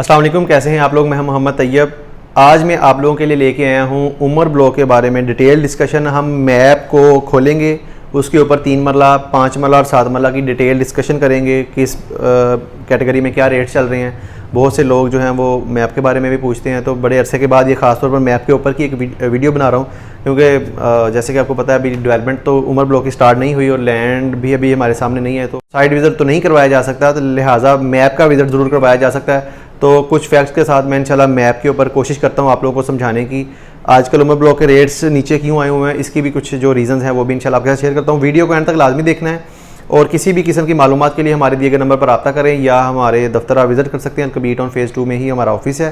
अस्सलाम वालेकुम, कैसे हैं आप लोग। मैं मोहम्मद तैयब। आज मैं आप लोगों के लिए लेके आया हूँ उमर ब्लॉक के बारे में डिटेल डिस्कशन। हम मैप को खोलेंगे, उसके ऊपर 3 मरला, 5 मरला और 7 मरला की डिटेल डिस्कशन करेंगे कि इस कैटेगरी में क्या रेट चल रहे हैं। बहुत से लोग जो हैं वो मैप के बारे में भी पूछते हैं, तो बड़े अरसे के बाद ये ख़ासतौर पर मैप के ऊपर की एक वीडियो बना रहा हूँ, क्योंकि जैसे कि आपको पता है अभी डेवलपमेंट तो उमर ब्लॉक की स्टार्ट नहीं हुई और लैंड भी अभी हमारे सामने नहीं है, तो साइट विज़िट तो नहीं करवाया जा सकता, तो लिहाजा मैप का विज़िट ज़रूर करवाया जा सकता है। तो कुछ फैक्ट्स के साथ मैं इंशाल्लाह मैप के ऊपर कोशिश करता हूँ आप लोगों को समझाने की। आजकल उमर ब्लॉक के रेट्स नीचे क्यों आए हुए हैं, इसकी भी कुछ जो रीज़न्स हैं वो भी इंशाल्लाह आपके साथ शेयर करता हूँ। वीडियो को एंड तक लाजमी देखना है और किसी भी किस्म की मालूमात के लिए हमारे दिए गए नंबर पर रब्ता करें या हमारे दफ्तर आप विज़िट कर सकते हैं। अलकबीर टाउन फेज़ 2 में ही हमारा ऑफिस है।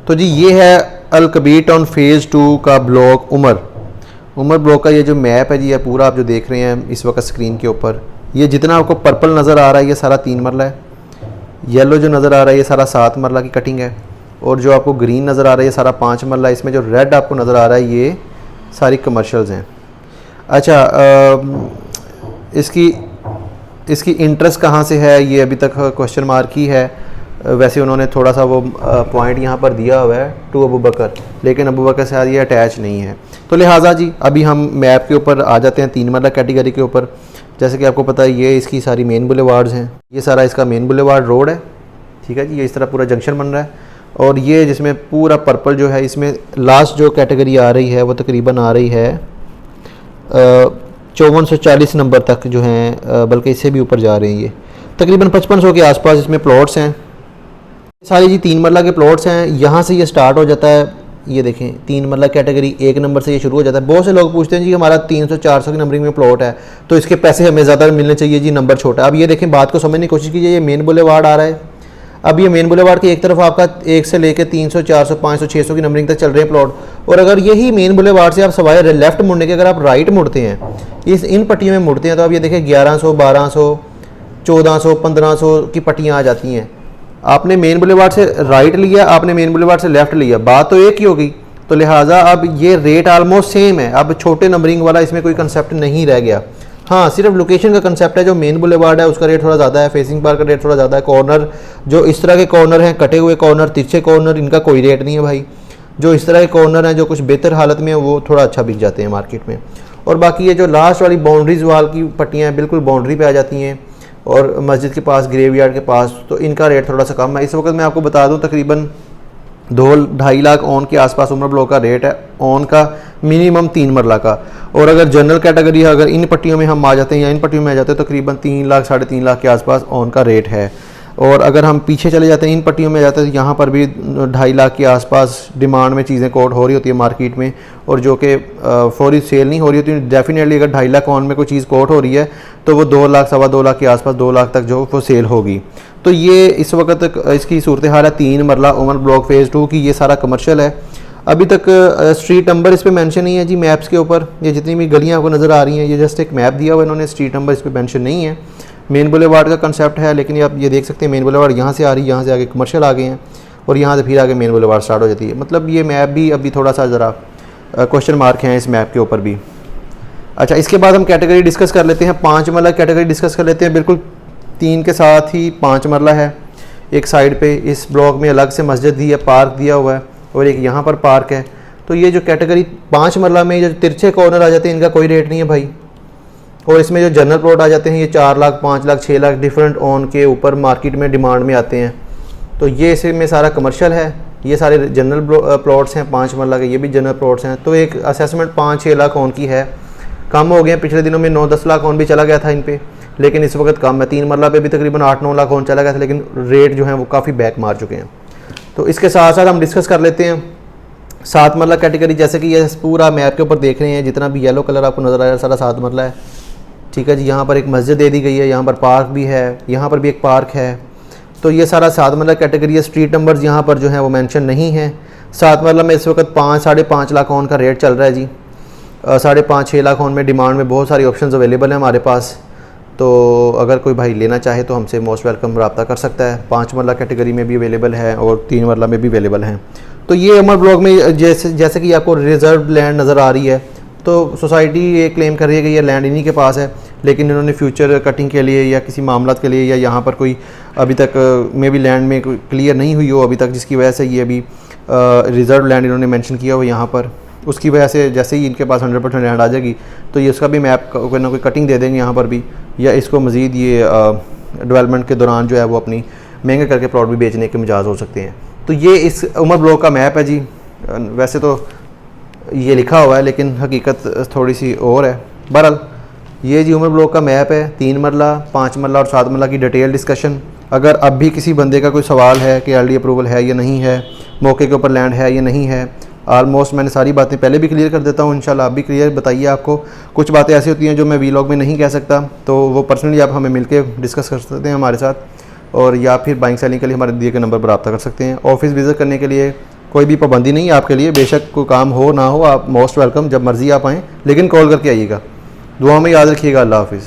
तो जी ये है अलकबीर टाउन फेज़ 2 का ब्लॉक उमर ब्लॉक का ये जो मैप है जी, ये पूरा आप जो देख रहे हैं इस वक्त स्क्रीन के ऊपर, ये जितना आपको पर्पल नज़र आ रहा है ये सारा 3 मरला है, येलो जो नज़र आ रहा है ये सारा 7 मरला की कटिंग है, और जो आपको ग्रीन नज़र आ रहा है ये सारा 5 मरला है। इसमें जो रेड आपको नज़र आ रहा है ये सारी कमर्शियल्स हैं। अच्छा, इसकी इंटरेस्ट कहाँ से है ये अभी तक क्वेश्चन मार्क ही है। वैसे उन्होंने थोड़ा सा वो पॉइंट यहाँ पर दिया हुआ है टू अबू बकर, लेकिन अबू बकर से ये अटैच नहीं है। तो लिहाजा जी अभी हम मैप के ऊपर आ जाते हैं 3 मरला कैटेगरी के ऊपर। जैसे कि आपको पता है ये इसकी सारी मेन बुलेवार्ड्स हैं, ये सारा इसका मेन बुलेवार्ड रोड है, ठीक है जी। ये इस तरह पूरा जंक्शन बन रहा है, और ये जिसमें पूरा पर्पल जो है इसमें लास्ट जो कैटेगरी आ रही है वो तकरीबन आ रही है 5440 नंबर तक जो हैं, बल्कि इससे भी ऊपर जा रहे हैं। ये तकरीबन 5500 के आसपास इसमें प्लॉट्स हैं। सारी जी 3 मरला के प्लॉट्स हैं। यहाँ से ये स्टार्ट हो जाता है, ये देखें 3 मरला कैटेगरी 1 नंबर से ये शुरू हो जाता है। बहुत से लोग पूछते हैं जी हमारा 300-400 की नंबरिंग में प्लॉट है तो इसके पैसे हमें ज़्यादा मिलने चाहिए जी, नंबर छोटा है। अब ये देखें, बात को समझने की कोशिश कीजिए। ये मेन बुलेवार्ड आ रहा है, अब ये मेन बुलेवार्ड की एक तरफ आपका 1 से लेकर 300, 400, 500, 600 की नंबरिंग तक चल रहे हैं प्लॉट, और अगर यही मेन बुलेवार्ड से आप सवाए लेफ्ट मुड़ने के अगर आप राइट मुड़ते हैं, इन पट्टियों में मुड़ते हैं, तो आप ये देखें 1100, 1200, 1400, 1500 की पट्टियाँ आ जाती हैं। आपने मेन बुलेवार्ड से राइट लिया, आपने मेन बुलेवार्ड से लेफ्ट लिया, बात तो एक ही होगी। तो लिहाजा अब ये रेट आलमोस्ट सेम है। अब छोटे नंबरिंग वाला इसमें कोई कंसेप्ट नहीं रह गया। हाँ, सिर्फ लोकेशन का कंसेप्ट है। जो मेन बुलेवार्ड है उसका रेट थोड़ा ज़्यादा है, फेसिंग पार्क का रेट थोड़ा ज़्यादा है। कॉर्नर जो इस तरह के कॉर्नर हैं, कटे हुए कॉर्नर, तिरछे कॉर्नर, इनका कोई रेट नहीं है भाई। जो इस तरह के कॉर्नर हैं जो कुछ बेहतर हालत में है वो थोड़ा अच्छा बिक जाते हैं मार्केट में। और बाकी ये जो लास्ट वाली बाउंड्रीज वाल की पट्टियाँ हैं बिल्कुल बाउंड्री पे आ जाती हैं और मस्जिद के पास, ग्रेवयार्ड के पास, तो इनका रेट थोड़ा सा कम है। इस वक्त मैं आपको बता दूँ तकरीबन 2-2.5 लाख ऑन के आसपास उमर ब्लॉक का रेट है, ऑन का मिनिमम 3 मरला का। और अगर जनरल कैटेगरी है, अगर इन पट्टियों में हम आ जाते हैं या इन पट्टियों में आ जाते हैं तो तकरीबन 3 लाख 3.5 लाख के आसपास ऑन का रेट है। और अगर हम पीछे चले जाते हैं इन पट्टियों में जाते हैं तो यहाँ पर भी 2.5 लाख के आसपास डिमांड में चीज़ें कोट हो रही होती है मार्केट में, और जो कि फौरी सेल नहीं हो रही होती। डेफिनेटली अगर 2.5 लाख ऑन में कोई चीज़ कोट हो रही है तो वो 2 लाख, 2.25 लाख के आसपास, 2 लाख तक जो वो सेल होगी। तो ये इस वक्त इसकी सूरत हाल है 3 मरला उमर ब्लॉक फेज़ 2 की। ये सारा कमर्शियल है। अभी तक स्ट्रीट नंबर इस पर मेंशन नहीं है जी मैप्स के ऊपर। ये जितनी भी गलियाँ आपको नज़र आ रही हैं ये जस्ट एक मैप दिया हुआ है इन्होंने, स्ट्रीट नंबर इस पर मेंशन नहीं है। मेन बुलेवार्ड का कंसेप्ट है, लेकिन आप ये देख सकते हैं मेन बुलेवार्ड यहाँ से आ रही है, यहाँ से आगे कमर्शियल आ गए हैं और यहाँ से फिर आगे मेन बुलेवार्ड स्टार्ट हो जाती है। मतलब ये मैप भी अभी थोड़ा सा ज़रा क्वेश्चन मार्क हैं इस मैप के ऊपर भी। अच्छा, इसके बाद हम कैटेगरी डिस्कस कर लेते हैं। 5 मरला कैटेगरी डिस्कस कर लेते हैं। बिल्कुल 3 के साथ ही 5 मरला है। एक साइड पे इस ब्लॉक में अलग से मस्जिद दी है, पार्क दिया हुआ है, और एक यहाँ पर पार्क है। तो ये जो कैटेगरी 5 मरला में जो तिरछे कॉर्नर आ जाते हैं इनका कोई रेट नहीं है भाई। और इसमें जो जनरल प्लॉट आ जाते हैं ये 4 लाख, 5 लाख, 6 लाख डिफरेंट ऑन के ऊपर मार्केट में डिमांड में आते हैं। तो ये इसमें सारा कमर्शियल है। ये सारे जनरल प्लॉट्स हैं 5 मरला के, ये भी जनरल प्लॉट्स हैं। तो एक असेसमेंट 5-6 लाख ऑन की है। कम हो गए, पिछले दिनों में 9-10 लाख ऑन भी चला गया था इन पे, लेकिन इस वक्त कम है। 3 मरला पे भी तकरीबन 8-9 लाख ऑन चला गया था, लेकिन रेट जो है वो काफ़ी बैक मार चुके हैं। तो इसके साथ साथ हम डिस्कस कर लेते हैं 7 मरला कैटेगरी। जैसे कि ये पूरा मैप के ऊपर देख रहे हैं, जितना भी येलो कलर आपको नज़र आ रहा है सारा 7 मरला है, ठीक है जी। यहाँ पर एक मस्जिद दे दी गई है, यहाँ पर पार्क भी है, यहाँ पर भी एक पार्क है। तो ये सारा 7 मरला कैटेगरी है। स्ट्रीट नंबर्स यहाँ पर जो है वो मेंशन नहीं है। 7 मरला में इस वक्त 5-5.5 लाख ऑन का रेट चल रहा है जी। 5.5-6 लाख ऑन में डिमांड में बहुत सारी ऑप्शंस अवेलेबल हैं हमारे पास। तो अगर कोई भाई लेना चाहे तो हमसे मोस्ट वेलकम रब्ता कर सकता है। 5 मरला कैटेगरी में भी अवेलेबल है और 3 मरला में भी अवेलेबल हैं। तो ये उमर ब्लॉक में जैसे कि आपको रिजर्व लैंड नज़र आ रही है, तो सोसाइटी ये क्लेम कर रही है कि ये लैंड इन्हीं के पास है, लेकिन इन्होंने फ्यूचर कटिंग के लिए या किसी मामला के लिए या यहाँ पर कोई अभी तक मे भी लैंड में क्लियर नहीं हुई हो अभी तक, जिसकी वजह से ये अभी रिजर्व लैंड इन्होंने मेंशन किया हो यहाँ पर, उसकी वजह से जैसे ही इनके पास 100% लैंड आ जाएगी तो ये उसका भी मैप कोई ना कोई कटिंग दे देंगे यहाँ पर भी, या इसको मज़ीद ये डेवलपमेंट के दौरान जो है वो अपनी महंगे करके प्लॉट भी बेचने के मिजाज हो सकते हैं। तो ये इस उमर ब्लॉक का मैप है जी। वैसे तो ये लिखा हुआ है लेकिन हकीकत थोड़ी सी और है। बहरहाल ये जी उमर ब्लॉक का मैप है, 3 मरला, 5 मरला और 7 मरला की डिटेल डिस्कशन। अगर अब भी किसी बंदे का कोई सवाल है कि एलडी अप्रूवल है या नहीं है, मौके के ऊपर लैंड है या नहीं है, ऑलमोस्ट मैंने सारी बातें पहले भी क्लियर कर देता हूँ, इंशाल्लाह आप भी क्लियर बताइए। आपको कुछ बातें ऐसी होती हैं जो मैं वीलॉग में नहीं कह सकता, तो वो पर्सनली आप हमें मिलके डिस्कस कर सकते हैं हमारे साथ, और या फिर बाइंग सेलिंग के लिए हमारे दिए गए नंबर पर रब्ता कर सकते हैं। ऑफिस विज़िट करने के लिए कोई भी पाबंदी नहीं है आपके लिए, बेशक कोई काम हो ना हो, आप मोस्ट वेलकम, जब मर्ज़ी आप आएँ, लेकिन कॉल करके आइएगा। दुआ में याद रखिएगा। अल्लाह हाफिज़।